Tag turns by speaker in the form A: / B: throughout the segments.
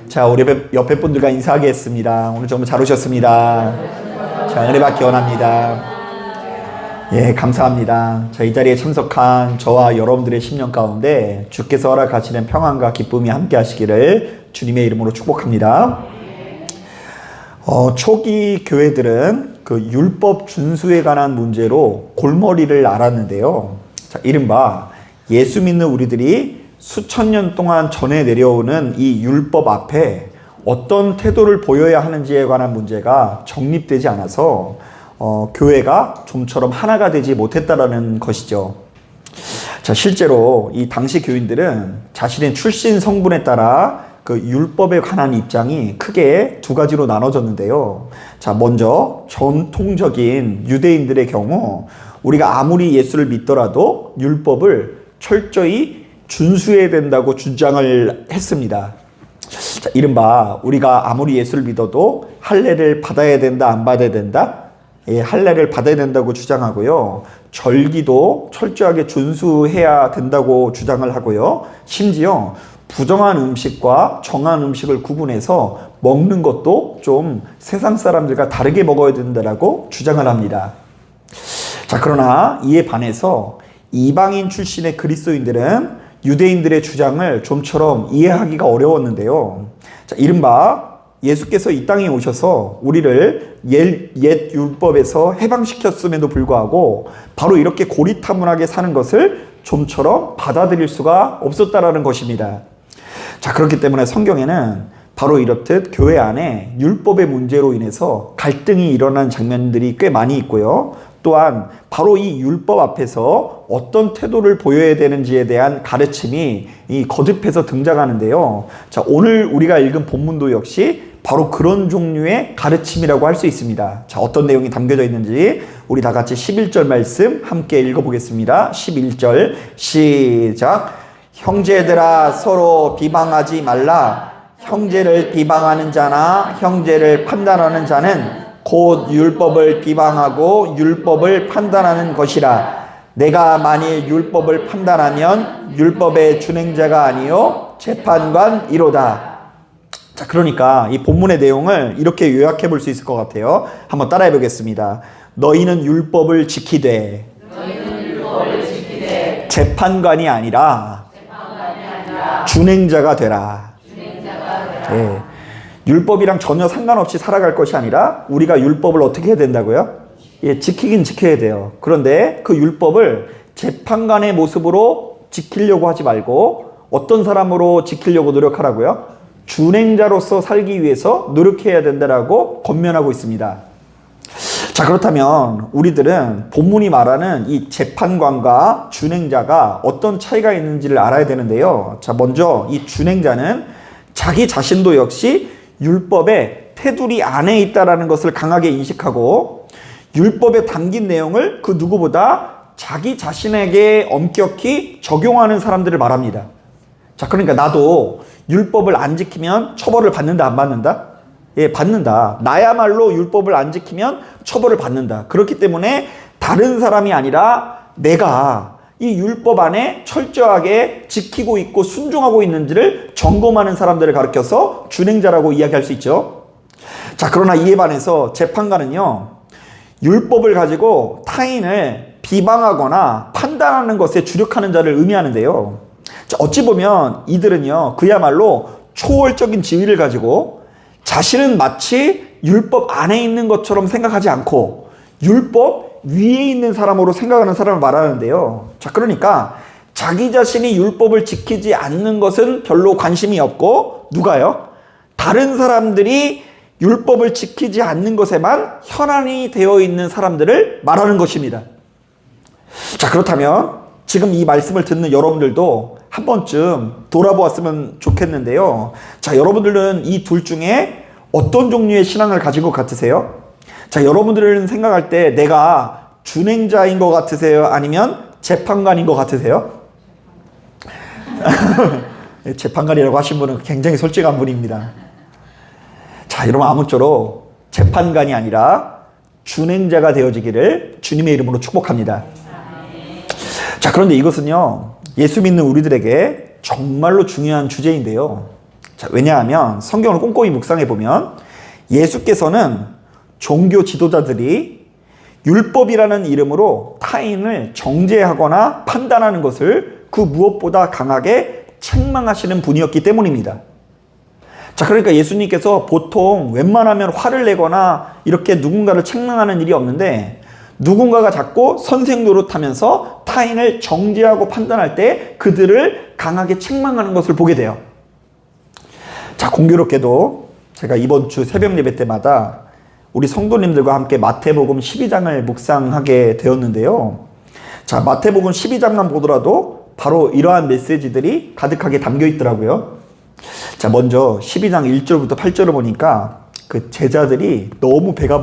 A: 자, 우리 옆에 분들과 인사하겠습니다. 오늘 정말 잘 오셨습니다. 자, 은혜 받기 원합니다. 예, 감사합니다. 자, 이 자리에 참석한 저와 여러분들의 심령 가운데 주께서 허락하시는 평안과 기쁨이 함께 하시기를 주님의 이름으로 축복합니다. 초기 교회들은 그 율법 준수에 관한 문제로 골머리를 앓았는데요. 자, 이른바 예수 믿는 우리들이 수천 년 동안 전해 내려오는 이 율법 앞에 어떤 태도를 보여야 하는지에 관한 문제가 정립되지 않아서 교회가 좀처럼 하나가 되지 못했다라는 것이죠. 자, 실제로 이 당시 교인들은 자신의 출신 성분에 따라 그 율법에 관한 입장이 크게 두 가지로 나눠졌는데요. 자, 먼저 전통적인 유대인들의 경우 우리가 아무리 예수를 믿더라도 율법을 철저히 준수해야 된다고 주장을 했습니다. 자, 이른바 우리가 아무리 예수를 믿어도 할례를 받아야 된다, 안 받아야 된다? 예, 할례를 받아야 된다고 주장하고요. 절기도 철저하게 준수해야 된다고 주장을 하고요. 심지어 부정한 음식과 정한 음식을 구분해서 먹는 것도 좀 세상 사람들과 다르게 먹어야 된다라고 주장을 합니다. 자, 그러나 이에 반해서 이방인 출신의 그리스도인들은 유대인들의 주장을 좀처럼 이해하기가 어려웠는데요. 자, 이른바 예수께서 이 땅에 오셔서 우리를 옛 율법에서 해방시켰음에도 불구하고 바로 이렇게 고리타분하게 사는 것을 좀처럼 받아들일 수가 없었다라는 것입니다. 자, 그렇기 때문에 성경에는 바로 이렇듯 교회 안에 율법의 문제로 인해서 갈등이 일어난 장면들이 꽤 많이 있고요. 또한 바로 이 율법 앞에서 어떤 태도를 보여야 되는지에 대한 가르침이 거듭해서 등장하는데요. 자, 오늘 우리가 읽은 본문도 역시 바로 그런 종류의 가르침이라고 할 수 있습니다. 자, 어떤 내용이 담겨져 있는지 우리 다 같이 11절 말씀 함께 읽어보겠습니다. 11절 시작. 형제들아, 서로 비방하지 말라. 형제를 비방하는 자나 형제를 판단하는 자는 곧 율법을 비방하고 율법을 판단하는 것이라. 내가 만일 율법을 판단하면 율법의 준행자가 아니요 재판관이로다. 자, 그러니까 이 본문의 내용을 이렇게 요약해 볼 수 있을 것 같아요. 한번 따라해 보겠습니다. 너희는 율법을 지키되 재판관이 아니라 준행자가 되라. 네. 율법이랑 전혀 상관없이 살아갈 것이 아니라 우리가 율법을 어떻게 해야 된다고요? 예, 지키긴 지켜야 돼요. 그런데 그 율법을 재판관의 모습으로 지키려고 하지 말고 어떤 사람으로 지키려고 노력하라고요? 준행자로서 살기 위해서 노력해야 된다라고 권면하고 있습니다. 자, 그렇다면 우리들은 본문이 말하는 이 재판관과 준행자가 어떤 차이가 있는지를 알아야 되는데요. 자, 먼저 이 준행자는 자기 자신도 역시 율법의 테두리 안에 있다라는 것을 강하게 인식하고 율법에 담긴 내용을 그 누구보다 자기 자신에게 엄격히 적용하는 사람들을 말합니다. 자, 그러니까 나도 율법을 안 지키면 처벌을 받는다, 안 받는다? 예, 받는다. 나야말로 율법을 안 지키면 처벌을 받는다. 그렇기 때문에 다른 사람이 아니라 내가 이 율법 안에 철저하게 지키고 있고 순종하고 있는지를 점검하는 사람들을 가리켜서 준행자라고 이야기할 수 있죠. 자, 그러나 이에 반해서 재판관은요, 율법을 가지고 타인을 비방하거나 판단하는 것에 주력하는 자를 의미하는데요. 자, 어찌 보면 이들은요, 그야말로 초월적인 지위를 가지고 자신은 마치 율법 안에 있는 것처럼 생각하지 않고 율법 위에 있는 사람으로 생각하는 사람을 말하는데요. 자, 그러니까 자기 자신이 율법을 지키지 않는 것은 별로 관심이 없고 누가요? 다른 사람들이 율법을 지키지 않는 것에만 현안이 되어 있는 사람들을 말하는 것입니다. 자, 그렇다면 지금 이 말씀을 듣는 여러분들도 한 번쯤 돌아보았으면 좋겠는데요. 자, 여러분들은 이 둘 중에 어떤 종류의 신앙을 가진 것 같으세요? 자, 여러분들은 생각할 때 내가 준행자인 것 같으세요? 아니면 재판관인 것 같으세요? 재판관이라고 하신 분은 굉장히 솔직한 분입니다. 자, 여러분 아무쪼록 재판관이 아니라 준행자가 되어지기를 주님의 이름으로 축복합니다. 자, 그런데 이것은요, 예수 믿는 우리들에게 정말로 중요한 주제인데요. 자, 왜냐하면 성경을 꼼꼼히 묵상해 보면 예수께서는 종교 지도자들이 율법이라는 이름으로 타인을 정죄하거나 판단하는 것을 그 무엇보다 강하게 책망하시는 분이었기 때문입니다. 자, 그러니까 예수님께서 보통 웬만하면 화를 내거나 이렇게 누군가를 책망하는 일이 없는데 누군가가 자꾸 선생 노릇하면서 타인을 정죄하고 판단할 때 그들을 강하게 책망하는 것을 보게 돼요. 자, 공교롭게도 제가 이번 주 새벽 예배 때마다 우리 성도님들과 함께 마태복음 12장을 묵상하게 되었는데요. 자, 마태복음 12장만 보더라도 바로 이러한 메시지들이 가득하게 담겨 있더라고요. 자, 먼저 12장 1절부터 8절을 보니까 그 제자들이 너무 배가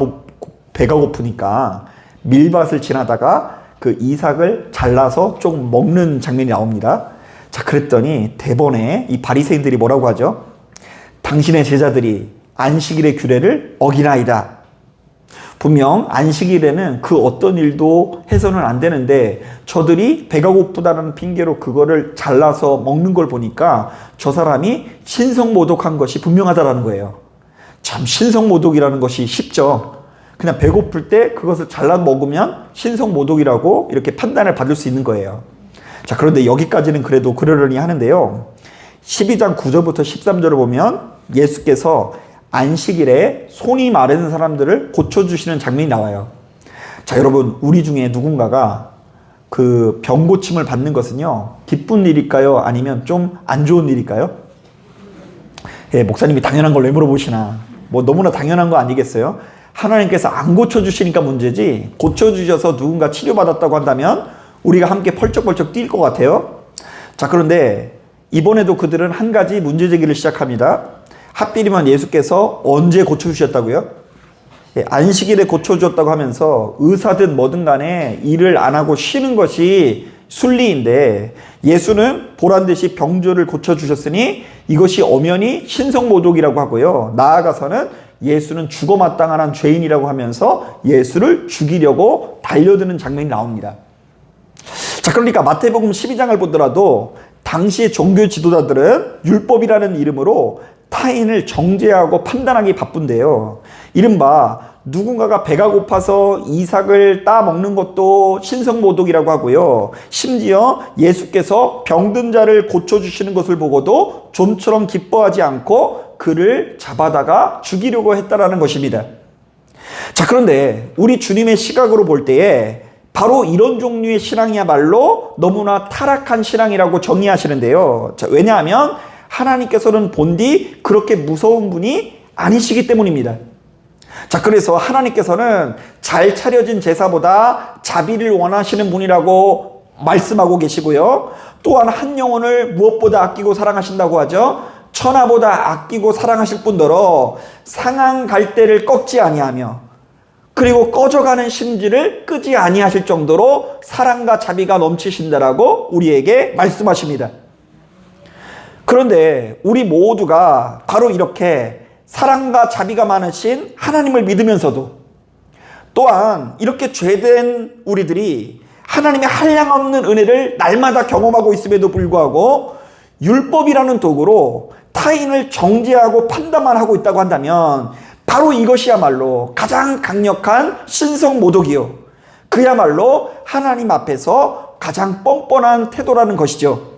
A: 고프니까 밀밭을 지나다가 그 이삭을 잘라서 좀 먹는 장면이 나옵니다. 자, 그랬더니 대번에 이 바리새인들이 뭐라고 하죠? 당신의 제자들이 안식일의 규례를 어기나이다. 분명 안식일에는 그 어떤 일도 해서는 안 되는데 저들이 배가 고프다는 핑계로 그거를 잘라서 먹는 걸 보니까 저 사람이 신성모독한 것이 분명하다라는 거예요. 참 신성모독이라는 것이 쉽죠. 그냥 배고플 때 그것을 잘라 먹으면 신성모독이라고 이렇게 판단을 받을 수 있는 거예요. 자, 그런데 여기까지는 그래도 그러려니 하는데요. 12장 9절부터 13절을 보면 예수께서 안식일에 손이 마른 사람들을 고쳐주시는 장면이 나와요. 자, 여러분, 우리 중에 누군가가 그 병 고침을 받는 것은요, 기쁜 일일까요? 아니면 좀 안 좋은 일일까요? 예, 목사님이 당연한 걸 왜 물어보시나. 뭐 너무나 당연한 거 아니겠어요? 하나님께서 안 고쳐주시니까 문제지, 고쳐주셔서 누군가 치료받았다고 한다면 우리가 함께 펄쩍펄쩍 뛸 것 같아요. 자, 그런데 이번에도 그들은 한 가지 문제 제기를 시작합니다. 하필이면 예수께서 언제 고쳐주셨다고요? 예, 안식일에 고쳐주셨다고 하면서 의사든 뭐든 간에 일을 안 하고 쉬는 것이 순리인데 예수는 보란듯이 병조를 고쳐주셨으니 이것이 엄연히 신성모독이라고 하고요. 나아가서는 예수는 죽어마땅한 죄인이라고 하면서 예수를 죽이려고 달려드는 장면이 나옵니다. 자, 그러니까 마태복음 12장을 보더라도 당시의 종교 지도자들은 율법이라는 이름으로 타인을 정죄하고 판단하기 바쁜데요. 이른바 누군가가 배가 고파서 이삭을 따먹는 것도 신성모독이라고 하고요. 심지어 예수께서 병든 자를 고쳐주시는 것을 보고도 좀처럼 기뻐하지 않고 그를 잡아다가 죽이려고 했다라는 것입니다. 자, 그런데 우리 주님의 시각으로 볼 때에 바로 이런 종류의 신앙이야말로 너무나 타락한 신앙이라고 정의하시는데요. 자, 왜냐하면 하나님께서는 본디 그렇게 무서운 분이 아니시기 때문입니다. 자, 그래서 하나님께서는 잘 차려진 제사보다 자비를 원하시는 분이라고 말씀하고 계시고요. 또한 한 영혼을 무엇보다 아끼고 사랑하신다고 하죠. 천하보다 아끼고 사랑하실 뿐더러 상한 갈대를 꺾지 아니하며 그리고 꺼져가는 심지를 끄지 아니하실 정도로 사랑과 자비가 넘치신다라고 우리에게 말씀하십니다. 그런데 우리 모두가 바로 이렇게 사랑과 자비가 많으신 하나님을 믿으면서도 또한 이렇게 죄된 우리들이 하나님의 한량없는 은혜를 날마다 경험하고 있음에도 불구하고 율법이라는 도구로 타인을 정죄하고 판단만 하고 있다고 한다면 바로 이것이야말로 가장 강력한 신성모독이요, 그야말로 하나님 앞에서 가장 뻔뻔한 태도라는 것이죠.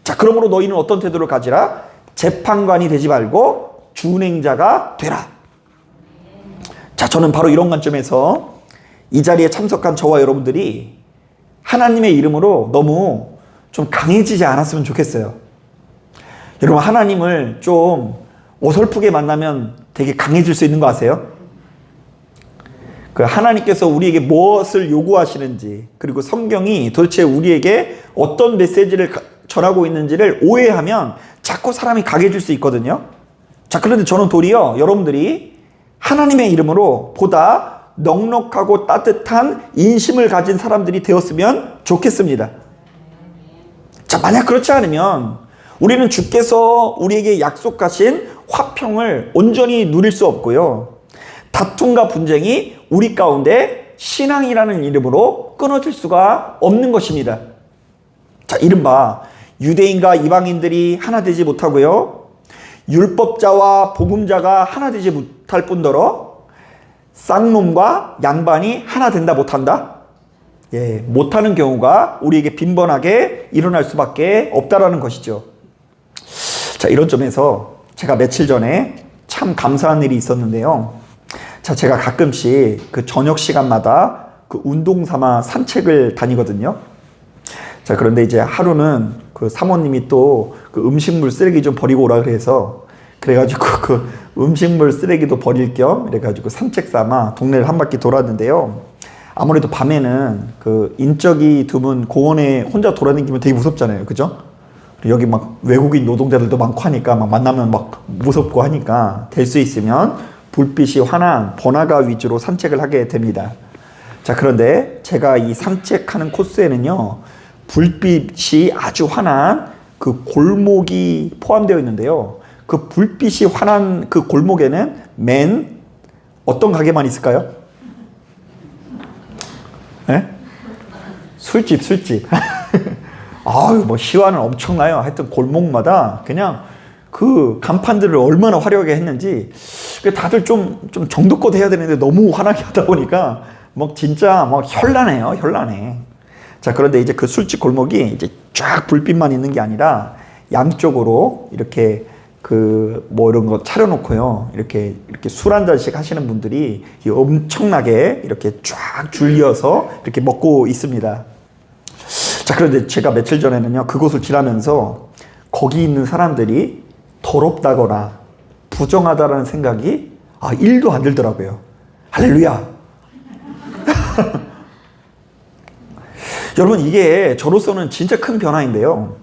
A: 자, 그러므로 너희는 어떤 태도를 가지라? 재판관이 되지 말고 준행자가 되라. 자, 저는 바로 이런 관점에서 이 자리에 참석한 저와 여러분들이 하나님의 이름으로 너무 좀 강해지지 않았으면 좋겠어요. 여러분, 하나님을 좀 어설프게 만나면 되게 강해질 수 있는 거 아세요? 그 하나님께서 우리에게 무엇을 요구하시는지, 그리고 성경이 도대체 우리에게 어떤 메시지를 전하고 있는지를 오해하면 자꾸 사람이 강해질 수 있거든요. 자, 그런데 저는 도리어 여러분들이 하나님의 이름으로 보다 넉넉하고 따뜻한 인심을 가진 사람들이 되었으면 좋겠습니다. 자, 만약 그렇지 않으면 우리는 주께서 우리에게 약속하신 화평을 온전히 누릴 수 없고요. 다툼과 분쟁이 우리 가운데 신앙이라는 이름으로 끊어질 수가 없는 것입니다. 자, 이른바 유대인과 이방인들이 하나 되지 못하고요. 율법자와 복음자가 하나 되지 못할 뿐더러 쌍놈과 양반이 하나 된다 못한다? 예, 못하는 경우가 우리에게 빈번하게 일어날 수밖에 없다라는 것이죠. 자, 이런 점에서 제가 며칠 전에 참 감사한 일이 있었는데요. 자, 제가 가끔씩 그 저녁 시간마다 그 운동 삼아 산책을 다니거든요. 자, 그런데 이제 하루는 그 사모님이 또 그 음식물 쓰레기 좀 버리고 오라 그래가지고 그 음식물 쓰레기도 버릴 겸 이래가지고 산책 삼아 동네를 한 바퀴 돌았는데요. 아무래도 밤에는 그 인적이 드문 공원에 혼자 돌아다니면 되게 무섭잖아요. 그죠? 여기 막 외국인 노동자들도 많고 하니까 막 만나면 막 무섭고 하니까 될 수 있으면 불빛이 환한 번화가 위주로 산책을 하게 됩니다. 자, 그런데 제가 이 산책하는 코스에는요, 불빛이 아주 환한 그 골목이 포함되어 있는데요. 그 불빛이 환한 그 골목에는 맨 어떤 가게만 있을까요? 네? 술집. 아유, 뭐 시화는 엄청나요. 하여튼 골목마다 그냥 그 간판들을 얼마나 화려하게 했는지 다들 좀 정도껏 해야 되는데 너무 환하게 하다 보니까 막 진짜 막 현란해. 자, 그런데 이제 그 술집 골목이 이제 쫙 불빛만 있는 게 아니라 양쪽으로 이렇게 그 뭐 이런 거 차려놓고요. 이렇게 술 한 잔씩 하시는 분들이 엄청나게 이렇게 쫙 줄이어서 이렇게 먹고 있습니다. 자, 그런데 제가 며칠 전에는요, 그곳을 지나면서 거기 있는 사람들이 더럽다거나 부정하다라는 생각이 1도 안 들더라고요. 할렐루야. 여러분, 이게 저로서는 진짜 큰 변화인데요.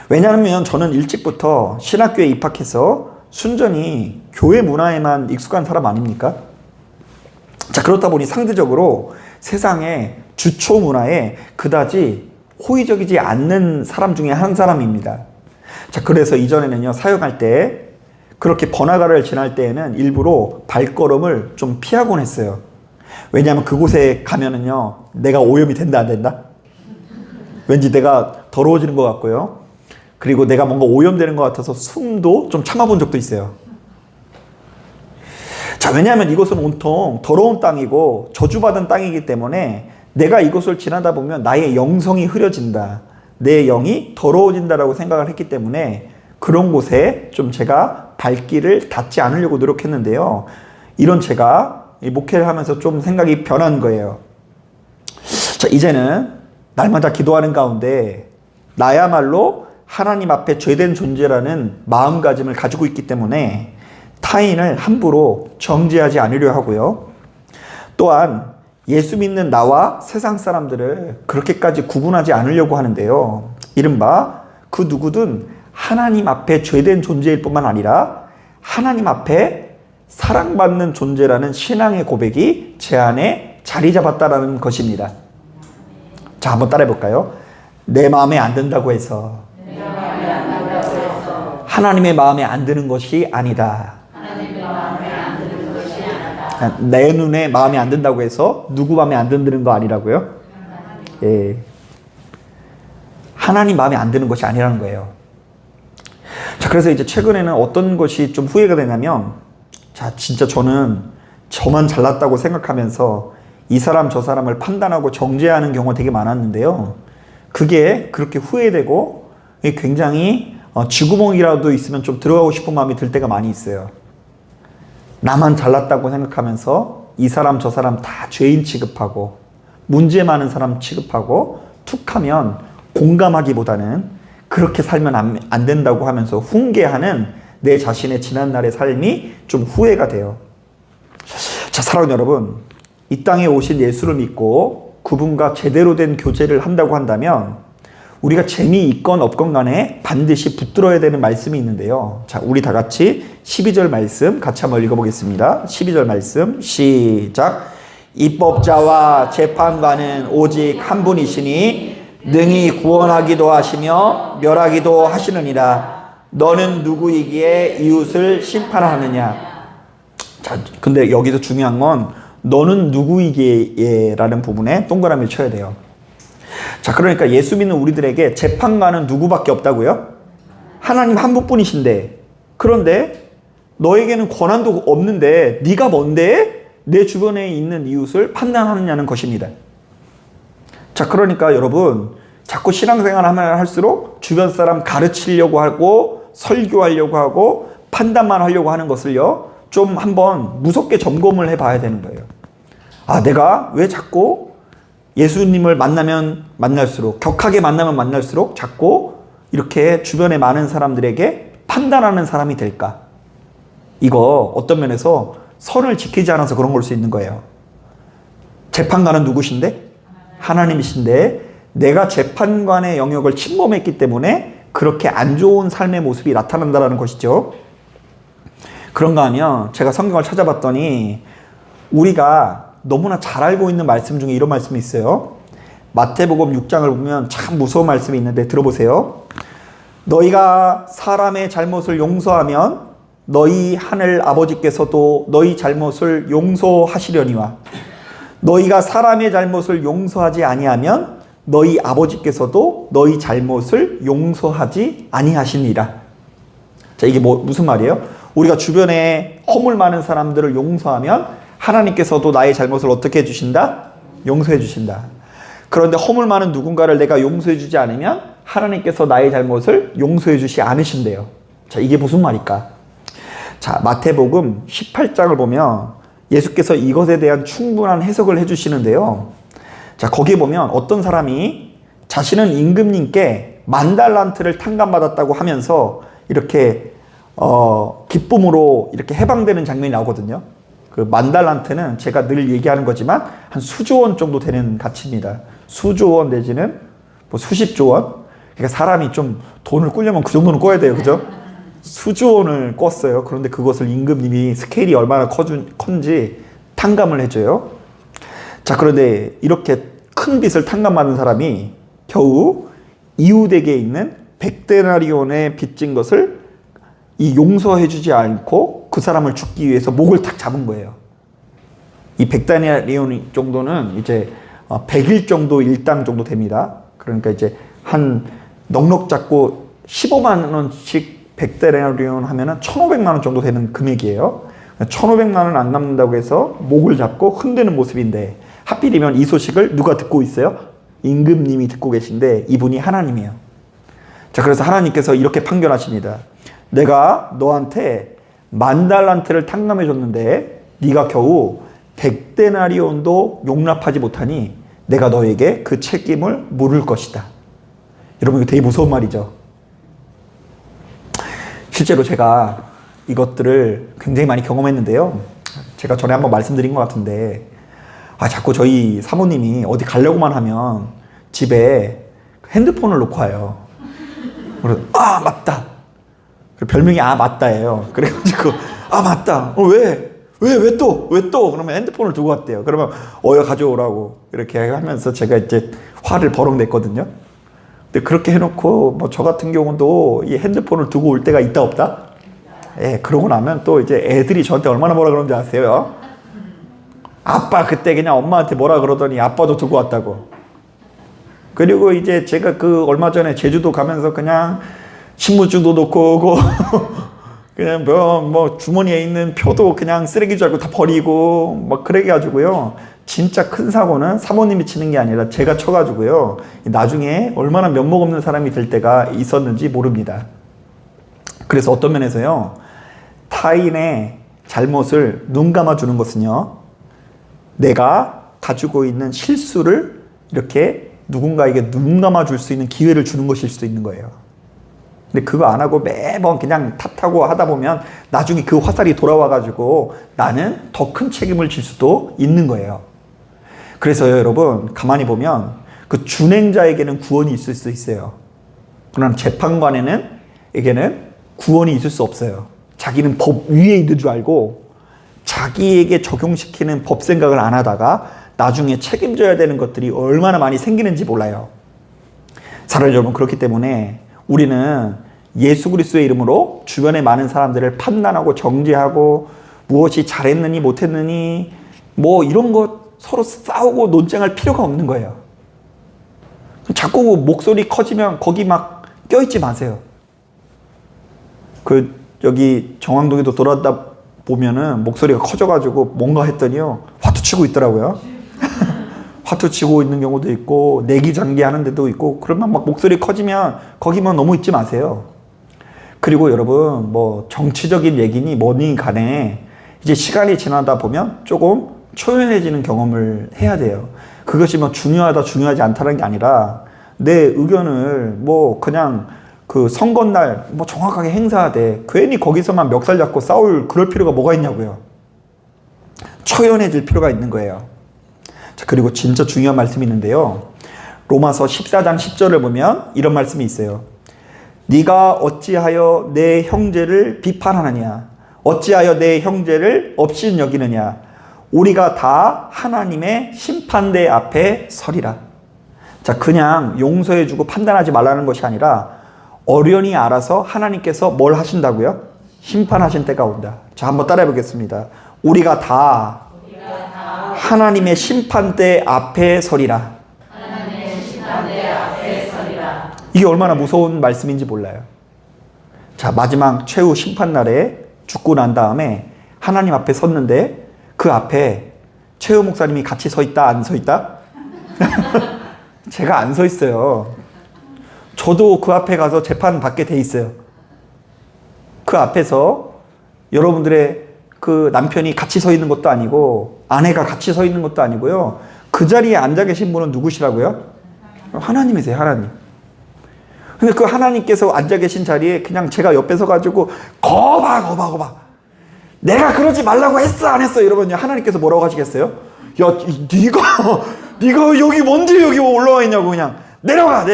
A: 왜냐하면 저는 일찍부터 신학교에 입학해서 순전히 교회 문화에만 익숙한 사람 아닙니까? 자, 그렇다 보니 상대적으로 세상의 주초 문화에 그다지 호의적이지 않는 사람 중에 한 사람입니다. 자, 그래서 이전에는요, 사역할 때 그렇게 번화가를 지날 때에는 일부러 발걸음을 좀 피하곤 했어요. 왜냐하면 그곳에 가면은요, 내가 오염이 된다 안 된다? 왠지 내가 더러워지는 것 같고요. 그리고 내가 뭔가 오염되는 것 같아서 숨도 좀 참아본 적도 있어요. 자, 왜냐하면 이곳은 온통 더러운 땅이고 저주받은 땅이기 때문에 내가 이곳을 지나다 보면 나의 영성이 흐려진다, 내 영이 더러워진다라고 생각을 했기 때문에 그런 곳에 좀 제가 발길을 닿지 않으려고 노력했는데요. 이런 제가 목회를 하면서 좀 생각이 변한 거예요. 자, 이제는 날마다 기도하는 가운데 나야말로 하나님 앞에 죄된 존재라는 마음가짐을 가지고 있기 때문에 타인을 함부로 정죄하지 않으려 하고요. 또한 예수 믿는 나와 세상 사람들을 그렇게까지 구분하지 않으려고 하는데요. 이른바 그 누구든 하나님 앞에 죄된 존재일 뿐만 아니라 하나님 앞에 사랑받는 존재라는 신앙의 고백이 제 안에 자리 잡았다라는 것입니다. 자, 한번 따라해 볼까요? 내 마음에 안 든다고 해서 하나님의 마음에 안 드는 것이 아니다. 내 눈에 마음에 안 든다고 해서 누구 마음에 안 드는 거 아니라고요? 예. 하나님 마음에 안 드는 것이 아니라는 거예요. 자, 그래서 이제 최근에는 어떤 것이 좀 후회가 되냐면, 자, 진짜 저는 저만 잘났다고 생각하면서 이 사람 저 사람을 판단하고 정죄하는 경우가 되게 많았는데요. 그게 그렇게 후회되고 굉장히 쥐구멍이라도 있으면 좀 들어가고 싶은 마음이 들 때가 많이 있어요. 나만 잘났다고 생각하면서 이 사람 저 사람 다 죄인 취급하고 문제 많은 사람 취급하고 툭하면 공감하기보다는 그렇게 살면 안 된다고 하면서 훈계하는 내 자신의 지난날의 삶이 좀 후회가 돼요. 자, 사랑하는 여러분, 이 땅에 오신 예수를 믿고 그분과 제대로 된 교제를 한다고 한다면 우리가 재미있건 없건 간에 반드시 붙들어야 되는 말씀이 있는데요. 자, 우리 다 같이 12절 말씀 같이 한번 읽어보겠습니다. 12절 말씀 시작. 입법자와 재판관은 오직 한 분이시니 능히 구원하기도 하시며 멸하기도 하시느니라. 너는 누구이기에 이웃을 심판하느냐. 자, 근데 여기서 중요한 건 너는 누구이기에 라는 부분에 동그라미를 쳐야 돼요. 자, 그러니까 예수 믿는 우리들에게 재판관은 누구밖에 없다고요? 하나님 한 분뿐이신데 그런데 너에게는 권한도 없는데 네가 뭔데 내 주변에 있는 이웃을 판단하느냐는 것입니다. 자, 그러니까 여러분 자꾸 신앙생활 하면 할수록 주변 사람 가르치려고 하고 설교하려고 하고 판단만 하려고 하는 것을요 좀 한번 무섭게 점검을 해봐야 되는 거예요. 아, 내가 왜 자꾸 예수님을 만나면 만날수록, 격하게 만나면 만날수록 자꾸 이렇게 주변에 많은 사람들에게 판단하는 사람이 될까? 이거 어떤 면에서 선을 지키지 않아서 그런 걸 수 있는 거예요. 재판관은 누구신데? 하나님이신데 내가 재판관의 영역을 침범했기 때문에 그렇게 안 좋은 삶의 모습이 나타난다는 것이죠. 그런가 하면 제가 성경을 찾아봤더니 우리가 너무나 잘 알고 있는 말씀 중에 이런 말씀이 있어요. 마태복음 6장을 보면 참 무서운 말씀이 있는데 들어보세요. 너희가 사람의 잘못을 용서하면 너희 하늘 아버지께서도 너희 잘못을 용서하시려니와 너희가 사람의 잘못을 용서하지 아니하면 너희 아버지께서도 너희 잘못을 용서하지 아니하시니라. 자, 이게 무슨 말이에요? 우리가 주변에 허물 많은 사람들을 용서하면 하나님께서도 나의 잘못을 어떻게 해주신다? 용서해 주신다. 그런데 허물 많은 누군가를 내가 용서해 주지 않으면 하나님께서 나의 잘못을 용서해 주시 않으신대요. 자, 이게 무슨 말일까? 자, 마태복음 18장을 보면 예수께서 이것에 대한 충분한 해석을 해주시는데요. 자, 거기에 보면 어떤 사람이 자신은 임금님께 10,000달란트를 탕감받았다고 하면서 이렇게 기쁨으로 이렇게 해방되는 장면이 나오거든요. 그 10,000달란트는 제가 늘 얘기하는 거지만 한 수조 원 정도 되는 가치입니다. 수조 원 내지는 뭐 수십조 원. 그러니까 사람이 좀 돈을 꾸려면 그 정도는 꿔야 돼요. 그죠? 수조 원을 꿨어요. 그런데 그것을 임금님이 스케일이 얼마나 큰지 탕감을 해줘요. 자, 그런데 이렇게 큰 빚을 탕감받은 사람이 겨우 이웃에게 있는 100데나리온의 빚진 것을 용서해주지 않고 그 사람을 죽기 위해서 목을 탁 잡은 거예요. 이 100데나리온 정도는 이제 100일 정도 일당 정도 됩니다. 그러니까 이제 한 넉넉 잡고 15만 원씩 100데나리온 하면은 1,500만 원 정도 되는 금액이에요. 1,500만 원 안 갚는다고 해서 목을 잡고 흔드는 모습인데 하필이면 이 소식을 누가 듣고 있어요? 임금님이 듣고 계신데 이분이 하나님이에요. 자, 그래서 하나님께서 이렇게 판결하십니다. 내가 너한테 10,000달란트를 탕감해 줬는데 네가 겨우 100데나리온도 용납하지 못하니 내가 너에게 그 책임을 물을 것이다. 여러분, 이거 되게 무서운 말이죠. 실제로 제가 이것들을 굉장히 많이 경험했는데요. 제가 전에 한번 말씀드린 것 같은데 자꾸 저희 사모님이 어디 가려고만 하면 집에 핸드폰을 놓고 와요. 그래서 맞다. 별명이 맞다예요. 그래가지고 맞다. 왜 또? 그러면 핸드폰을 두고 왔대요. 그러면 가져오라고 이렇게 하면서 제가 이제 화를 버럭 냈거든요. 근데 그렇게 해놓고 뭐 저 같은 경우도 이 핸드폰을 두고 올 때가 있다 없다? 그러고 나면 또 이제 애들이 저한테 얼마나 뭐라 그러는지 아세요? 아빠 그때 그냥 엄마한테 뭐라 그러더니 아빠도 두고 왔다고. 그리고 이제 제가 그 얼마 전에 제주도 가면서 그냥 신분증도 놓고 오고 그냥 뭐 주머니에 있는 표도 그냥 쓰레기 줄 알고 다 버리고 막 그래 가지고요. 진짜 큰 사고는 사모님이 치는 게 아니라 제가 쳐가지고요. 나중에 얼마나 면목 없는 사람이 될 때가 있었는지 모릅니다. 그래서 어떤 면에서요. 타인의 잘못을 눈 감아주는 것은요. 내가 가지고 있는 실수를 이렇게 누군가에게 눈 감아줄 수 있는 기회를 주는 것일 수도 있는 거예요. 근데 그거 안 하고 매번 그냥 탓하고 하다 보면 나중에 그 화살이 돌아와가지고 나는 더 큰 책임을 질 수도 있는 거예요. 그래서요, 여러분, 가만히 보면 그 준행자에게는 구원이 있을 수 있어요. 그러나 재판관에게는 구원이 있을 수 없어요. 자기는 법 위에 있는 줄 알고 자기에게 적용시키는 법 생각을 안 하다가 나중에 책임져야 되는 것들이 얼마나 많이 생기는지 몰라요. 사랑하는 여러분, 그렇기 때문에 우리는 예수 그리스도의 이름으로 주변에 많은 사람들을 판단하고 정죄하고 무엇이 잘했느니 못했느니 뭐 이런 것 서로 싸우고 논쟁할 필요가 없는 거예요. 자꾸 목소리 커지면 거기 막 껴있지 마세요. 여기 정왕동에도 돌아다 보면은 목소리가 커져가지고 뭔가 했더니요, 화투 치고 있더라고요. 화투 치고 있는 경우도 있고, 내기장기 하는 데도 있고, 그러면 막 목소리 커지면 거기만 너무 있지 마세요. 그리고 여러분, 뭐 정치적인 얘기니 뭐니 간에 이제 시간이 지나다 보면 조금 초연해지는 경험을 해야 돼요. 그것이 뭐 중요하다 중요하지 않다는 게 아니라 내 의견을 뭐 그냥 그 선거날 뭐 정확하게 행사하되 괜히 거기서만 멱살 잡고 싸울 그럴 필요가 뭐가 있냐고요. 초연해질 필요가 있는 거예요. 자, 그리고 진짜 중요한 말씀이 있는데요. 로마서 14장 10절을 보면 이런 말씀이 있어요. 네가 어찌하여 내 형제를 비판하느냐? 어찌하여 내 형제를 업신 여기느냐? 우리가 다 하나님의 심판대 앞에 서리라. 자, 그냥 용서해주고 판단하지 말라는 것이 아니라 어련히 알아서 하나님께서 뭘 하신다고요? 심판하신 때가 온다. 자, 한번 따라해 보겠습니다. 우리가 다 하나님의 심판대 앞에 서리라.
B: 하나님의 심판대 앞에 서리라.
A: 이게 얼마나 무서운 말씀인지 몰라요. 자, 마지막 최후 심판날에 죽고 난 다음에 하나님 앞에 섰는데 그 앞에 최후 목사님이 같이 서 있다, 안 서 있다? 제가 안 서 있어요. 저도 그 앞에 가서 재판 받게 돼 있어요. 그 앞에서 여러분들의 그 남편이 같이 서 있는 것도 아니고 아내가 같이 서 있는 것도 아니고요. 그 자리에 앉아 계신 분은 누구시라고요? 하나님이세요, 하나님. 근데 그 하나님께서 앉아 계신 자리에 그냥 제가 옆에 서가지고 거봐. 내가 그러지 말라고 했어, 안 했어? 이러면 하나님께서 뭐라고 하시겠어요? 야, 네가 여기 뭔데 여기 올라와 있냐고. 그냥 내려가.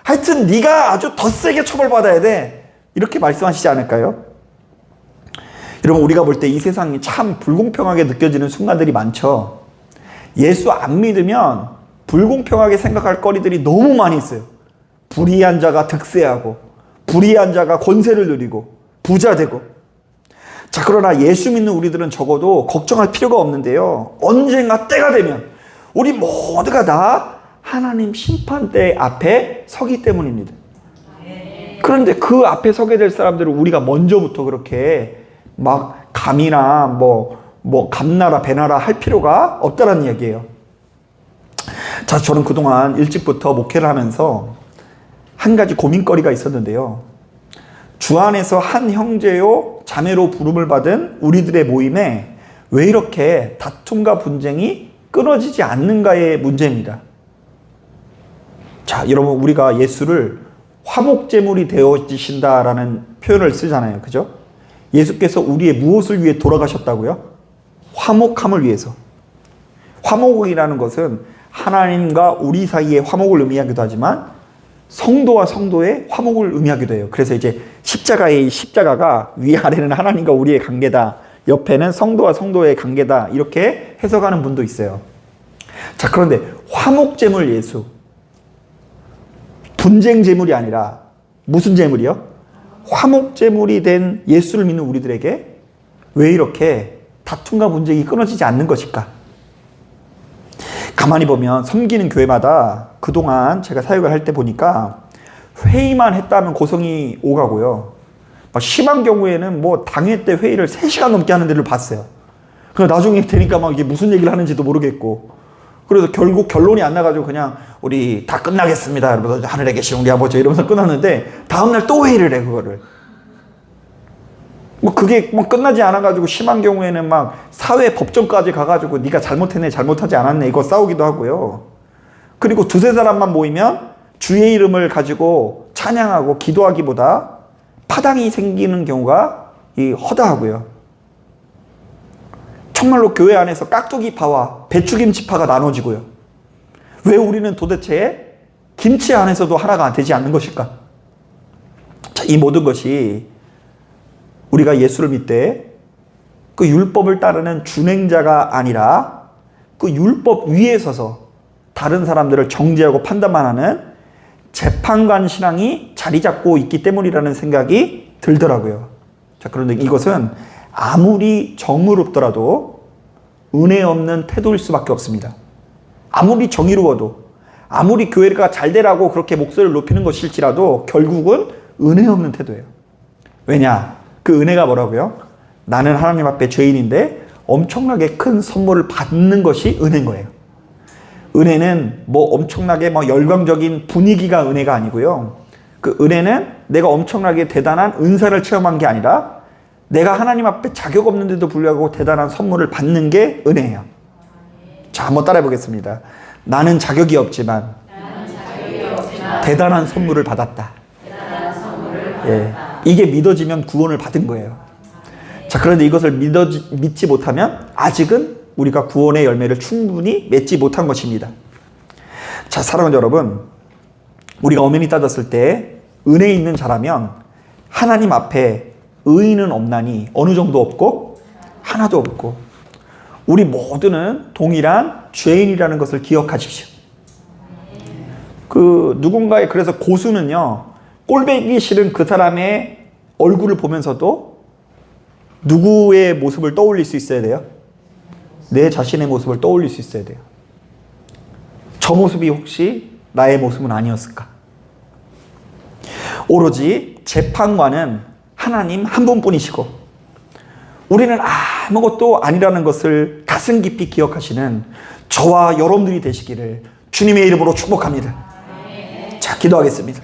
A: 하여튼 네가 아주 더 세게 처벌받아야 돼. 이렇게 말씀하시지 않을까요? 여러분, 우리가 볼 때 이 세상이 참 불공평하게 느껴지는 순간들이 많죠. 예수 안 믿으면 불공평하게 생각할 거리들이 너무 많이 있어요. 불의한 자가 득세하고, 불의한 자가 권세를 누리고, 부자 되고. 자, 그러나 예수 믿는 우리들은 적어도 걱정할 필요가 없는데요. 언젠가 때가 되면 우리 모두가 다 하나님 심판대 앞에 서기 때문입니다. 그런데 그 앞에 서게 될 사람들은 우리가 먼저부터 그렇게 막 감이나 뭐 감나라 배나라 할 필요가 없다는 이야기예요. 자, 저는 그동안 일찍부터 목회를 하면서 한 가지 고민거리가 있었는데요. 주 안에서 한 형제요 자매로 부름을 받은 우리들의 모임에 왜 이렇게 다툼과 분쟁이 끊어지지 않는가의 문제입니다. 자, 여러분, 우리가 예수를 화목제물이 되어지신다라는 표현을 쓰잖아요. 그죠? 예수께서 우리의 무엇을 위해 돌아가셨다고요? 화목함을 위해서. 화목이라는 것은 하나님과 우리 사이의 화목을 의미하기도 하지만 성도와 성도의 화목을 의미하기도 해요. 그래서 이제 십자가가 위아래는 하나님과 우리의 관계다, 옆에는 성도와 성도의 관계다, 이렇게 해석하는 분도 있어요. 자, 그런데 화목제물 예수, 분쟁 제물이 아니라 무슨 제물이요? 화목제물이 된 예수를 믿는 우리들에게 왜 이렇게 다툼과 분쟁이 끊어지지 않는 것일까? 가만히 보면 섬기는 교회마다 그동안 제가 사역을 할 때 보니까 회의만 했다면 고성이 오가고요. 심한 경우에는 뭐 당회 때 회의를 3시간 넘게 하는 데를 봤어요. 그래서 나중에 되니까 막 이게 무슨 얘기를 하는지도 모르겠고, 그래서 결국 결론이 안 나가지고 그냥 우리 다 끝나겠습니다, 여러분, 하늘에 계신 우리 아버지, 이러면서 끝났는데 다음날 또 회의를 해, 그거를. 뭐 그게 뭐 끝나지 않아가지고 심한 경우에는 막 사회 법정까지 가가지고 네가 잘못했네 잘못하지 않았네 이거 싸우기도 하고요. 그리고 두세 사람만 모이면 주의 이름을 가지고 찬양하고 기도하기보다 파당이 생기는 경우가 허다하고요. 정말로 교회 안에서 깍두기파와 배추김치파가 나눠지고요. 왜 우리는 도대체 김치 안에서도 하나가 되지 않는 것일까? 자, 이 모든 것이 우리가 예수를 믿되 그 율법을 따르는 준행자가 아니라 그 율법 위에 서서 다른 사람들을 정죄하고 판단만 하는 재판관 신앙이 자리 잡고 있기 때문이라는 생각이 들더라고요. 자, 그런데 이것은 아무리 정의롭더라도 은혜 없는 태도일 수밖에 없습니다. 아무리 정의로워도, 아무리 교회가 잘 되라고 그렇게 목소리를 높이는 것일지라도 결국은 은혜 없는 태도예요. 왜냐? 그 은혜가 뭐라고요? 나는 하나님 앞에 죄인인데 엄청나게 큰 선물을 받는 것이 은혜인 거예요. 은혜는 뭐 엄청나게 뭐 열광적인 분위기가 은혜가 아니고요. 그 은혜는 내가 엄청나게 대단한 은사를 체험한 게 아니라 내가 하나님 앞에 자격 없는데도 불구하고 대단한 선물을 받는 게 은혜예요. 자, 한번 따라해 보겠습니다. 나는 자격이 없지만 대단한 선물을 받았다. 예, 이게 믿어지면 구원을 받은 거예요. 자, 그런데 이것을 믿지 못하면 아직은 우리가 구원의 열매를 충분히 맺지 못한 것입니다. 자, 사랑하는 여러분, 우리가 엄연히 따졌을 때 은혜 있는 자라면 하나님 앞에 의인은 없나니 어느 정도 없고 하나도 없고 우리 모두는 동일한 죄인이라는 것을 기억하십시오. 그 누군가의 그래서 고수는요, 꼴배기 싫은 그 사람의 얼굴을 보면서도 누구의 모습을 떠올릴 수 있어야 돼요? 내 자신의 모습을 떠올릴 수 있어야 돼요. 저 모습이 혹시 나의 모습은 아니었을까? 오로지 재판관은 하나님 한 분뿐이시고 우리는 아무것도 아니라는 것을 가슴 깊이 기억하시는 저와 여러분들이 되시기를 주님의 이름으로 축복합니다. 자, 기도하겠습니다.